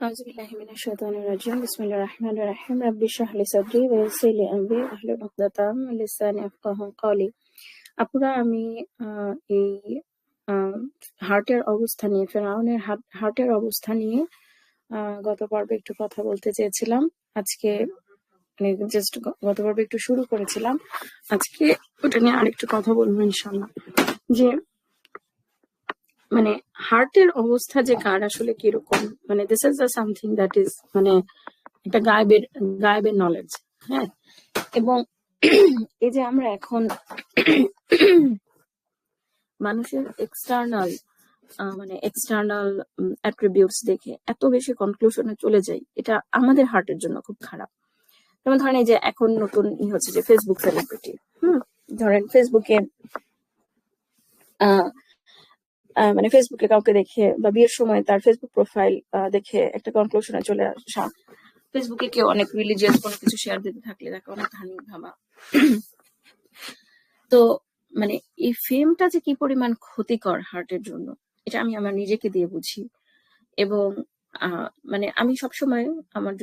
أعوذ بالله من الشيطان الرجيم بسم الله الرحمن الرحيم رب اشرح لي صدري ويسر لي أمري واحلل عقدة من লিসানি ইয়াফকাহু কওলি। আপুরা, আমি এই হার্টের অবস্থা নিয়ে, ফেরাউনের হার্টের অবস্থা নিয়ে গত পর্বে একটু কথা বলতে চেয়েছিলাম। আজকে মানে জাস্ট গত পর্বে একটু শুরু করেছিলাম, আজকে ওটা নিয়ে আরেকটু কথা বলবো ইনশাল্লাহ। যে মানে হার্টের অবস্থা যে কার আসলে কিরকম, মানে this is something that is মানে একটা গায়েবের নলেজ। হ্যাঁ, এবং এই যে আমরা এখন মানুষের এক্সটার্নাল অ্যাট্রিবিউটস দেখে এত বেশি কনক্লুশনে চলে যাই, এটা আমাদের হার্টের জন্য খুব খারাপ। যেমন ধরেন এই যে এখন নতুন হচ্ছে যে ফেসবুক সেলিব্রিটি, ধরেন ফেসবুকে মানে ফেসবুকে কাউকে দেখে বা বিয়ের সময় তার ফেসবুক প্রোফাইল দেখে একটা কনক্লুশনে চলে আসা। ফেসবুকে কেউ অনেক রিলিজিয়াস কোনো কিছু শেয়ার দিতে থাকলে তাকে অনেক ধার্মিক ভাবা। তো মানে এই ফেমটা যে কি পরিমাণ ক্ষতিকর হার্টের জন্য, এটা আমি আমার নিজেকে দিয়ে বুঝি। এবং মানে আমি সবসময় আমাকে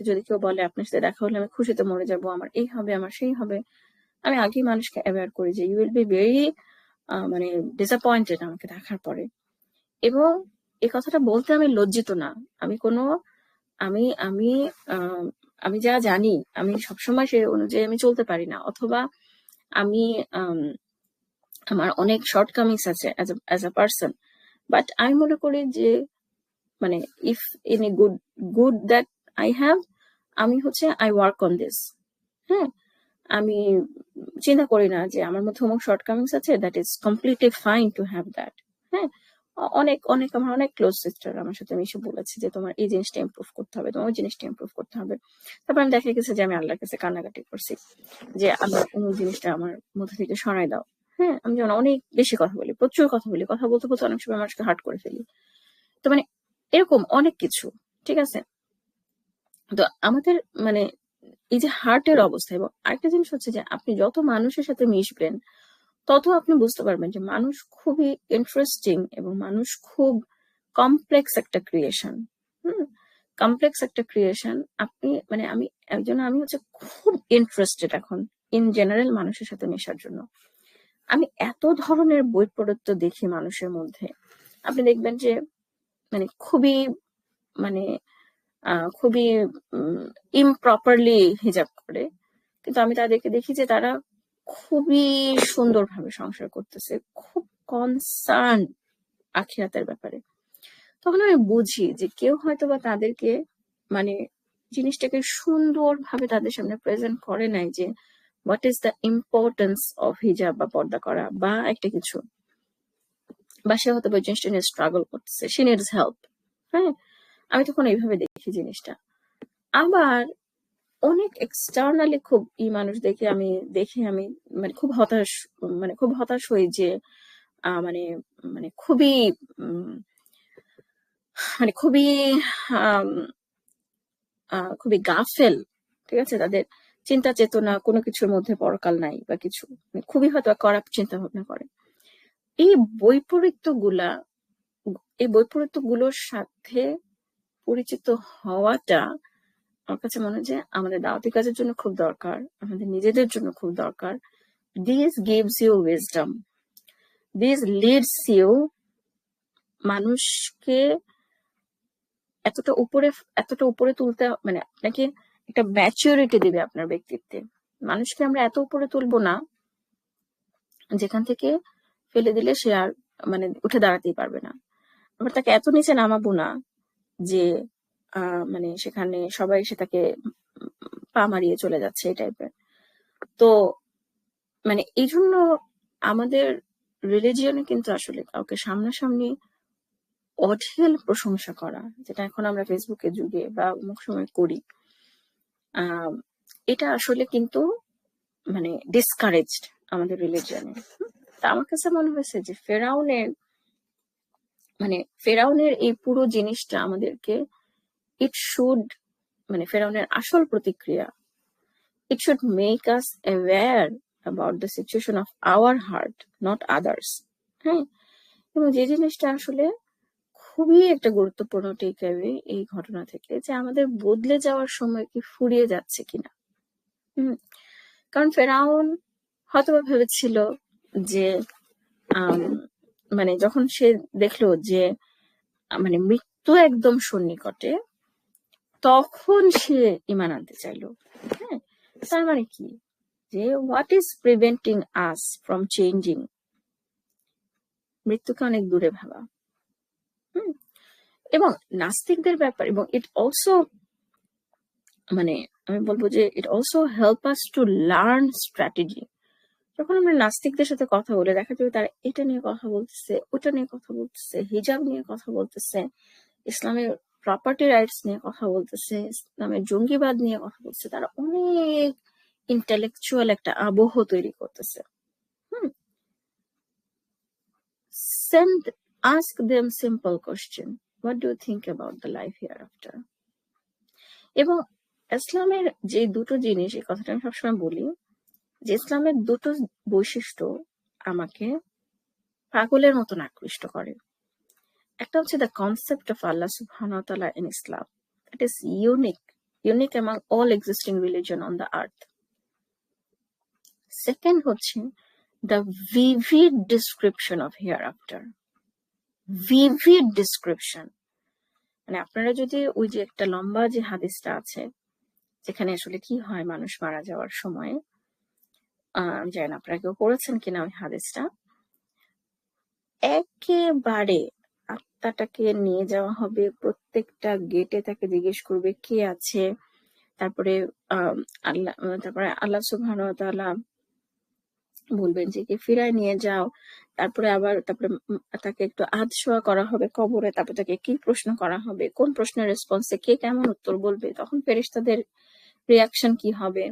যদি কেউ বলে আপনার সাথে দেখা হলে আমি খুশিতে মরে যাবো, আমার এই হবে আমার সেই হবে, আমি আগেই মানুষকে অ্যাওয়্যার করি যে ইউ উইল বি ভেরি মানে ডিসঅ্যাপয়েন্টেড আমাকে দেখার পরে। এবং এই কথাটা বলতে আমি লজ্জিত না। আমি কোনো আমি আমি আমি যা জানি আমি সবসময় সে অনুযায়ী আমি চলতে পারি না, অথবা আমি আমার অনেক শর্টকামিংস আছে অ্যাজ আ পার্সন। বাট আমি মনে করি যে মানে if any good that I have, আমি হচ্ছে আই ওয়ার্ক অন দিস। হ্যাঁ, আমি চিন্তা করি না যে আমার মধ্যে অমুক শর্টকামিংস আছে, that is completely fine to have that. হ্যাঁ, আমার অনেক ক্লোজ সিস্টার আমার সাথে মিশে বলেছে যে তোমার এই জিনিসটা ইমপ্রুভ করতে হবে, তোমার ওই জিনিসটা ইমপ্রুভ করতে হবে। তারপর আমি দেখা গেছে যে আমি আল্লাহর কাছে কান্নাকাটি করছি যে আল্লাহ অমুক জিনিসটা আমার মধ্যে থেকে সরাই দাও। হ্যাঁ, আমি যেমন অনেক বেশি কথা বলি, প্রচুর কথা বলি, কথা বলতে বলতে অনেক সময় মানুষকে হার্ট করে ফেলি। তো মানে এরকম অনেক কিছু, ঠিক আছে। তো আমাদের মানে এই যে হার্টের অবস্থা, এবং আরেকটা জিনিস হচ্ছে যে আপনি যত মানুষের সাথে মিশবেন তত আপনি বুঝতে পারবেন যে মানুষ খুবই ইন্টারেস্টিং এবং মানুষ খুব কমপ্লেক্স একটা ক্রিয়েশন। কমপ্লেক্স একটা ক্রিয়েশন। আপনি মানে আমি হচ্ছে খুব ইন্টারেস্টেড এখন ইন জেনারেল মানুষের সাথে মেশার জন্য। আমি এত ধরনের বৈপরীত্য দেখি মানুষের মধ্যে। আপনি দেখবেন যে মানে খুবই ইমপ্রপারলি হিজাব করে, কিন্তু আমি তাদেরকে দেখি যে তারা খুবই সুন্দরভাবে সংসার করতেছে, খুব কনসার্ন আখিরাতের ব্যাপারে। তখন আমি বুঝি যে কেউ হয়তো বা তাদেরকে মানে জিনিসটাকে সুন্দরভাবে তাদের সামনে প্রেজেন্ট করে নাই যে what is the importance of হিজাব বা পর্দা করা বা একটা কিছু, বা সে হয়তো ওই জিনিসটা নিয়ে স্ট্রাগল করতেছে, শি নিডস হেল্প। হ্যাঁ, আমি তখন এইভাবে দেখি জিনিসটা। আবার অনেক এক্সটার্নালি খুব মানুষ দেখে আমি খুব হতাশ হই যে মানে মানে খুবই মানে খুবই খুবই গাফেল, ঠিক আছে। তাদের চিন্তা চেতনা কোনো কিছুর মধ্যে পরকাল নাই বা কিছু, খুবই হয়তো খারাপ চিন্তা ভাবনা করে। এই বৈপরীত্যগুলোর সাথে পরিচিত হওয়াটা আমার কাছে মনে হয় যে আমাদের দাওয়াতি কাজের জন্য খুব দরকার, আমাদের নিজেদের জন্য খুব দরকার। This gives you wisdom. This leads you মানুষকে এতটা উপরে তুলতে, মানে আপনাকে একটা ম্যাচুরিটি দিবে আপনার ব্যক্তিত্বে। মানুষকে আমরা এত উপরে তুলবো না যেখান থেকে ফেলে দিলে সে আর মানে উঠে দাঁড়াতেই পারবে না। আবার তাকে এত নিচে নামাবো না যে মানে সেখানে সবাই এসে তাকে পা মারিয়ে চলে যাচ্ছে, এই টাইপের। তো মানে এই জন্য আমাদের রিলিজিয়নে কিন্তু আসলে কাউকে সামনাসামনি অঢেল প্রশংসা করা, যেটা এখন আমরা ফেসবুকে যুগে বা অমুক সময় করি, এটা আসলে কিন্তু মানে ডিসকারেজড আমাদের রিলিজিয়নে। তা আমার কাছে মনে হয়েছে যে ফেরাউনের এই পুরো জিনিসটা আমাদেরকে ফেরাউনের আসল প্রতিক্রিয়া, it should make us aware about the situation of our heart, not others. হ্যাঁ, এবং যে জিনিসটা আসলে খুবই একটা গুরুত্বপূর্ণ টেকঅ্যাওয়ে এই ঘটনা থেকে, যে আমাদের বদলে যাওয়ার সময় কি ফুরিয়ে যাচ্ছে কিনা। কারণ ফেরাউন হয়তোবা ভেবেছিল যে মানে যখন সে দেখলো যে মানে মৃত্যু একদম সন্নিকটে, তখন সে ঈমান আনতে চাইলো। হ্যাঁ, তার মানে কি, যে what is preventing us from changing, মৃত্যুকে অনেক দূরে ভাবা। এবং নাস্তিকদের ব্যাপার, এবং ইট অলসো, মানে আমি বলবো যে it also help us to learn strategy. যখন আমরা নাস্তিকদের সাথে কথা বলে দেখা যাবে তারা এটা নিয়ে কথা বলতেছে, ওটা নিয়ে কথা বলতেছে, হিজাব নিয়ে কথা বলতেছে, ইসলামের প্রপার্টি রাইটস নিয়ে কথা বলতেছে, ইসলামের জঙ্গিবাদ নিয়ে কথা বলছে, তারা অনেক ইন্টেলেকচুয়াল একটা আবহ তৈরি করতেছে। Ask them simple question. What do you think about the life hereafter? এবং ইসলামের যে দুটো জিনিস, এই কথাটা আমি সবসময় বলি, যে ইসলামের দুটো বৈশিষ্ট্য আমাকে পাগলের মতন আকৃষ্ট করে। একটা হচ্ছে দ্য কনসেপ্ট অফ আল্লাহ সুবহানাহু ওয়া তাআলা in Islam, it is unique among all existing religion on the earth. Second হচ্ছে the vivid description of hereafter. vivid description, মানে আপনারা যদি ওই যে একটা লম্বা যে হাদিসটা আছে যেখানে আসলে কি হয় মানুষ মারা যাওয়ার সময়, জানি না আপনারা কেউ পড়েছেন কিনা ওই হাদিসটা, একেবারে আত্মাটাকে নিয়ে যাওয়া হবে, প্রত্যেকটা গেটে তাকে জিজ্ঞেস করবে কে আছে, তারপরে আল্লাহ সুবহানাহু ওয়া তাআলা বলবেন যে কে ফিরায় নিয়ে যাও, তারপরে তাকে একটু আধশোয়া করা হবে কবরে, তারপর তাকে কি প্রশ্ন করা হবে, কোন প্রশ্নের রেসপন্সে কে কেমন উত্তর বলবে, তখন ফেরেশতাদের রিয়াকশন কি হবে,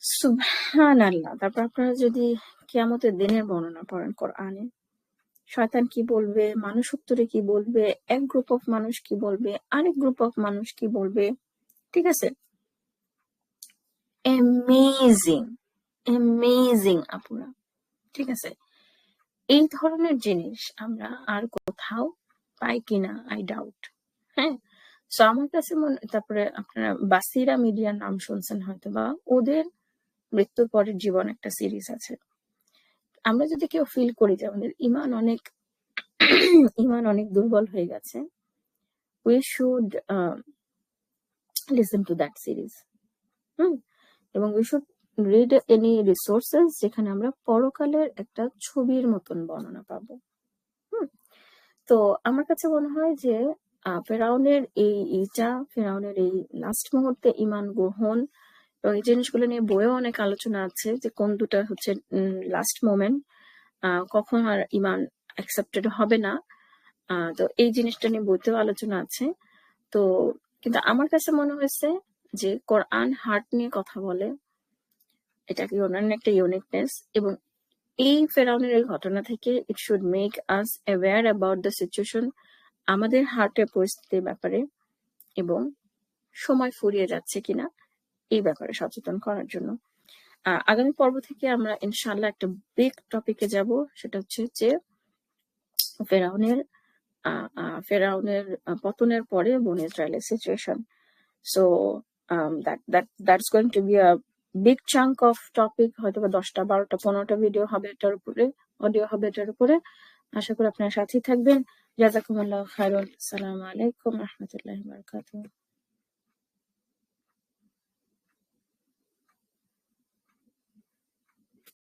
সুবহানাল্লাহ। তারপর আপনারা যদি কিয়ামতের দিনের বর্ণনা পড়েন কোরআনে, শয়তান কি বলবে, মানুষ উত্তরে কি বলবে, এক গ্রুপ অফ মানুষ কি বলবে, আরেক গ্রুপ অফ মানুষ কি বলবে, ঠিক আছে, অ্যামেজিং আপুরা, ঠিক আছে। এই ধরনের জিনিস আমরা আর কোথাও পাই কিনা আই ডাউট। হ্যাঁ, সো আমার কাছে তারপরে আপনারা বাসিরা মিডিয়ার নাম শুনছেন হয়তো, বা ওদের মৃত্যুর পরের জীবন একটা সিরিজ আছে। আমরা যদি কেউ ফিল করি যে আমাদের ইমান অনেক দুর্বল হয়ে গেছে, we should listen to that series. এবং we should read any resources যেখানে আমরা পরকালের একটা ছবির মতন বর্ণনা পাবো। তো আমার কাছে মনে হয় যে ফেরাউনের ফেরাউনের এই লাস্ট মুহূর্তে ইমান গ্রহণ, এবং এই জিনিসগুলো নিয়ে বইয়েও অনেক আলোচনা আছে যে কোন দুটা হচ্ছে লাস্ট মোমেন্ট, কখন আর ইমান অ্যাকসেপ্টেড হবে না। তো এই জিনিসটা নিয়ে বইতেও আলোচনা আছে। তো কিন্তু আমার কাছে মনে হয়েছে যে কোরআন হার্ট নিয়ে কথা বলে, এটা কি অন্যান্য একটা ইউনিকনেস, এবং এই ফেরাউনের এই ঘটনা থেকে it should make us aware about the situation, আমাদের হার্টের পরিস্থিতির ব্যাপারে, এবং সময় ফুরিয়ে যাচ্ছে কিনা এই ব্যাপারে সচেতন করার জন্য। আগামী পর্ব থেকে আমরা ইনশাআল্লাহ একটা বিগ টপিকে যাব, সেটা হচ্ছে যে ফেরাউনের পতনের পরে বনী ইসরায়েলের situation. So that's going to be a big chunk of topic, হয়তো 10টা 12টা 15টা ভিডিও হবে এটার উপরে, অডিও হবে এটার উপরে। আশা করি আপনারা সাথেই থাকবেন। জাযাকুমুল্লাহু খাইরান। আসসালামু আলাইকুম ওয়া রাহমাতুল্লাহি ওয়া বারাকাতুহু।